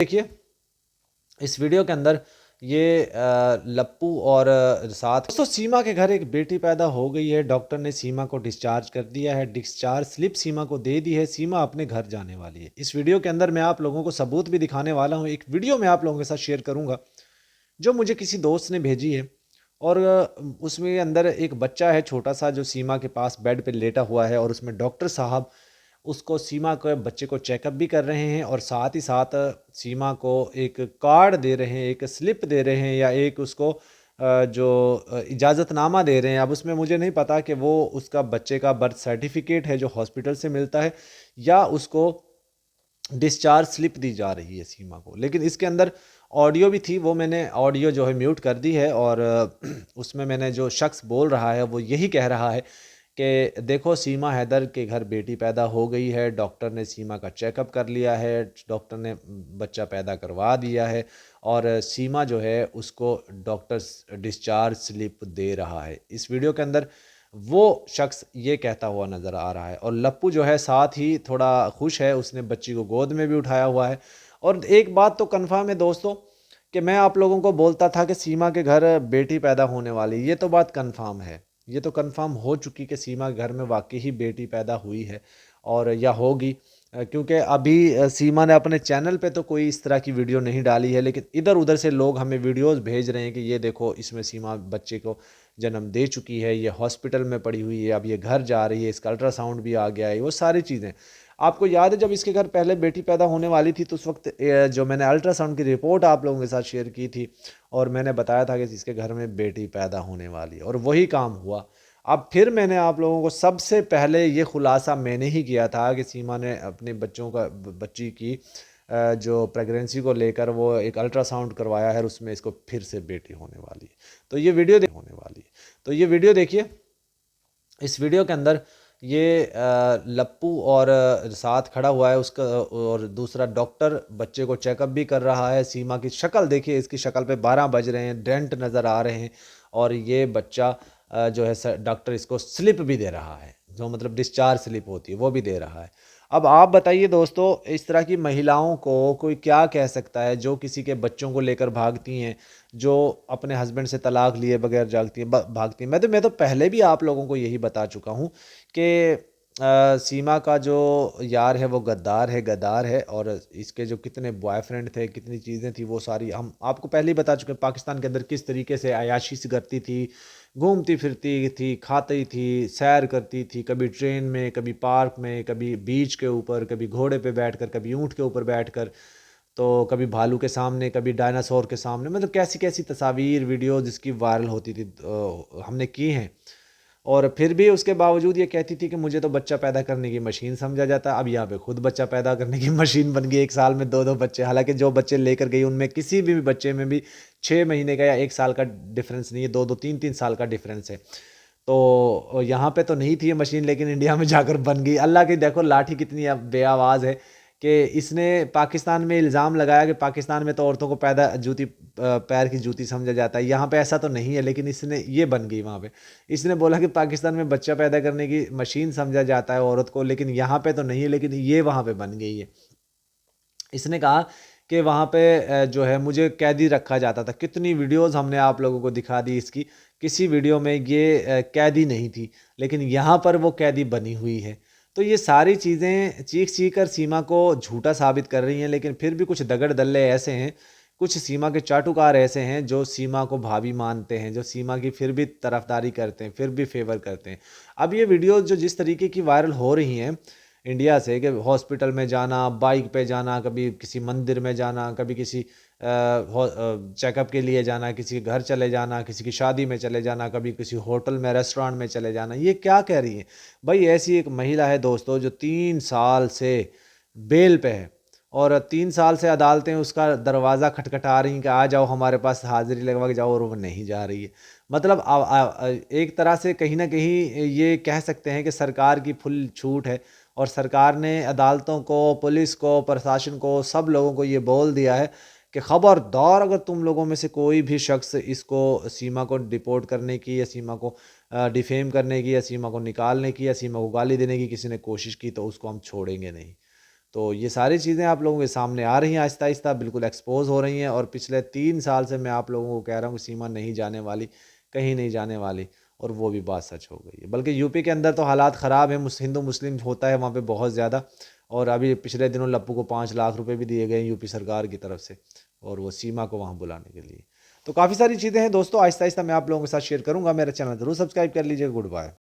देखिए इस वीडियो के अंदर ये लप्पू और साथ दोस्तों सीमा के घर एक बेटी पैदा हो गई है। डॉक्टर ने सीमा को डिस्चार्ज कर दिया है। डिस्चार्ज स्लिप सीमा को दे दी है। सीमा अपने घर जाने वाली है। इस वीडियो के अंदर मैं आप लोगों को सबूत भी दिखाने वाला हूँ। एक वीडियो मैं आप लोगों के साथ शेयर करूँगा जो मुझे किसी दोस्त ने भेजी है। और उसमें अंदर एक बच्चा है छोटा सा जो सीमा के पास बेड पे लेटा हुआ है और उसमें डॉक्टर साहब उसको सीमा के बच्चे को चेकअप भी कर रहे हैं और साथ ही साथ सीमा को एक कार्ड दे रहे हैं, एक स्लिप दे रहे हैं या एक उसको जो इजाज़तनामा दे रहे हैं। अब उसमें मुझे नहीं पता कि वो उसका बच्चे का बर्थ सर्टिफिकेट है जो हॉस्पिटल से मिलता है या उसको डिस्चार्ज स्लिप दी जा रही है सीमा को। लेकिन इसके अंदर ऑडियो भी थी, वो मैंने ऑडियो जो है म्यूट कर दी है। और उसमें मैंने जो शख्स बोल रहा है वो यही कह रहा है कि देखो सीमा हैदर के घर बेटी पैदा हो गई है। डॉक्टर ने सीमा का चेकअप कर लिया है, डॉक्टर ने बच्चा पैदा करवा दिया है और सीमा जो है उसको डॉक्टर डिस्चार्ज स्लिप दे रहा है। इस वीडियो के अंदर वो शख्स ये कहता हुआ नज़र आ रहा है और लप्पू जो है साथ ही थोड़ा खुश है, उसने बच्ची को गोद में भी उठाया हुआ है। और एक बात तो कन्फर्म है दोस्तों कि मैं आप लोगों को बोलता था कि सीमा के घर बेटी पैदा होने वाली, ये तो बात कन्फर्म है। ये तो कंफर्म हो चुकी कि सीमा के घर में वाकई ही बेटी पैदा हुई है और या होगी। क्योंकि अभी सीमा ने अपने चैनल पे तो कोई इस तरह की वीडियो नहीं डाली है, लेकिन इधर उधर से लोग हमें वीडियोस भेज रहे हैं कि ये देखो इसमें सीमा बच्चे को जन्म दे चुकी है, ये हॉस्पिटल में पड़ी हुई है, अब ये घर जा रही है, इसका अल्ट्रासाउंड भी आ गया है, वो सारी चीज़ें। आपको याद है जब इसके घर पहले बेटी पैदा होने वाली थी तो उस वक्त जो मैंने अल्ट्रासाउंड की रिपोर्ट आप लोगों के साथ शेयर की थी और मैंने बताया था कि इसके घर में बेटी पैदा होने वाली है और वही काम हुआ। अब फिर मैंने आप लोगों को सबसे पहले ये खुलासा मैंने ही किया था कि सीमा ने अपने बच्चों का बच्ची की जो प्रेगनेंसी को लेकर वो एक अल्ट्रासाउंड करवाया है और उसमें इसको फिर से बेटी होने वाली है। तो ये वीडियो होने वाली है, तो ये वीडियो देखिए। इस वीडियो के अंदर ये लप्पू और साथ खड़ा हुआ है उसका और दूसरा डॉक्टर बच्चे को चेकअप भी कर रहा है। सीमा की शक्ल देखिए, इसकी शक्ल पे 12 बज रहे हैं, डेंट नज़र आ रहे हैं और ये बच्चा जो है डॉक्टर इसको स्लिप भी दे रहा है, जो मतलब डिस्चार्ज स्लिप होती है वो भी दे रहा है। अब आप बताइए दोस्तों, इस तरह की महिलाओं को कोई क्या कह सकता है जो किसी के बच्चों को लेकर भागती हैं, जो अपने हस्बैंड से तलाक लिए बगैर जागती हैं भागती हैं। मैं तो पहले भी आप लोगों को यही बता चुका हूँ कि सीमा का जो यार है वो गद्दार है और इसके जो कितने बॉयफ्रेंड थे, कितनी चीज़ें थी, वो सारी हम आपको पहले ही बता चुके हैं। पाकिस्तान के अंदर किस तरीके से अयाशी से करती थी, घूमती फिरती थी, खाती थी, सैर करती थी, कभी ट्रेन में, कभी पार्क में, कभी बीच के ऊपर, कभी घोड़े पे बैठकर, कभी ऊँट के ऊपर बैठकर, तो कभी भालू के सामने, कभी डायनासोर के सामने। मतलब कैसी कैसी तस्वीर वीडियो जिसकी वायरल होती थी हमने की हैं। और फिर भी उसके बावजूद ये कहती थी कि मुझे तो बच्चा पैदा करने की मशीन समझा जाता। अब यहाँ पे खुद बच्चा पैदा करने की मशीन बन गई, एक साल में दो दो बच्चे। हालांकि जो बच्चे लेकर गई उनमें किसी भी बच्चे में भी 6 महीने का या एक साल का डिफरेंस नहीं है, दो दो तीन तीन साल का डिफरेंस है। तो यहाँ पे तो नहीं थी ये मशीन, लेकिन इंडिया में जाकर बन गई। अल्लाह की देखो लाठी कितनी बेआवाज़ है कि इसने पाकिस्तान में इल्ज़ाम लगाया कि पाकिस्तान में तो औरतों को पैदा जूती पैर की जूती समझा जाता है, यहाँ पे ऐसा तो नहीं है, लेकिन इसने ये बन गई वहाँ पे। इसने बोला कि पाकिस्तान में बच्चा पैदा करने की मशीन समझा जाता है औरत को, लेकिन यहाँ पे तो नहीं है, लेकिन ये वहाँ पे बन गई है। इसने कहा कि वहाँ पे जो है मुझे कैदी रखा जाता था। कितनी वीडियोस हमने आप लोगों को दिखा दी इसकी, किसी वीडियो में ये कैदी नहीं थी, लेकिन यहाँ पर वो कैदी बनी हुई है। तो ये सारी चीज़ें चीख चीख कर सीमा को झूठा साबित कर रही हैं, लेकिन फिर भी कुछ दगड़ दल्ले ऐसे हैं, कुछ सीमा के चाटुकार ऐसे हैं जो सीमा को भाभी मानते हैं, जो सीमा की फिर भी तरफदारी करते हैं, फिर भी फेवर करते हैं। अब ये वीडियो जो जिस तरीके की वायरल हो रही हैं इंडिया से, कि हॉस्पिटल में जाना, बाइक पे जाना, कभी किसी मंदिर में जाना, कभी किसी चेकअप के लिए जाना, किसी के घर चले जाना, किसी की शादी में चले जाना, कभी किसी होटल में रेस्टोरेंट में चले जाना, ये क्या कह रही है भाई? ऐसी एक महिला है दोस्तों जो 3 साल से बेल पे है और 3 साल से अदालतें उसका दरवाज़ा खटखटा रही हैं कि आ जाओ हमारे पास हाजिरी लगवा के जाओ, और वो नहीं जा रही है। मतलब एक तरह से कहीं ना कहीं ये कह सकते हैं कि सरकार की फुल छूट है और सरकार ने अदालतों को, पुलिस को, प्रशासन को, सब लोगों को ये बोल दिया है कि ख़बरदार अगर तुम लोगों में से कोई भी शख्स इसको सीमा को डिपोर्ट करने की या सीमा को डिफेम करने की या सीमा को निकालने की या सीमा को गाली देने की किसी ने कोशिश की तो उसको हम छोड़ेंगे नहीं। तो ये सारी चीज़ें आप लोगों के सामने आ रही हैं आहिस्ता आहिस्ता, बिल्कुल एक्सपोज हो रही हैं। और पिछले 3 साल से मैं आप लोगों को कह रहा हूँ कि सीमा नहीं जाने वाली, कहीं नहीं जाने वाली, और वो भी बात सच हो गई है। बल्कि यूपी के अंदर तो हालात ख़राब है, हिंदू मुस्लिम होता है वहाँ पे बहुत ज़्यादा। और अभी पिछले दिनों लप्पू को 5 लाख रुपए भी दिए गए यूपी सरकार की तरफ से, और वो सीमा को वहाँ बुलाने के लिए। तो काफ़ी सारी चीज़ें हैं दोस्तों, आहिस्ता आहिस्ता मैं आप लोगों के साथ शेयर करूँगा। मेरा चैनल ज़रूर सब्सक्राइब कर लीजिएगा। Good bye.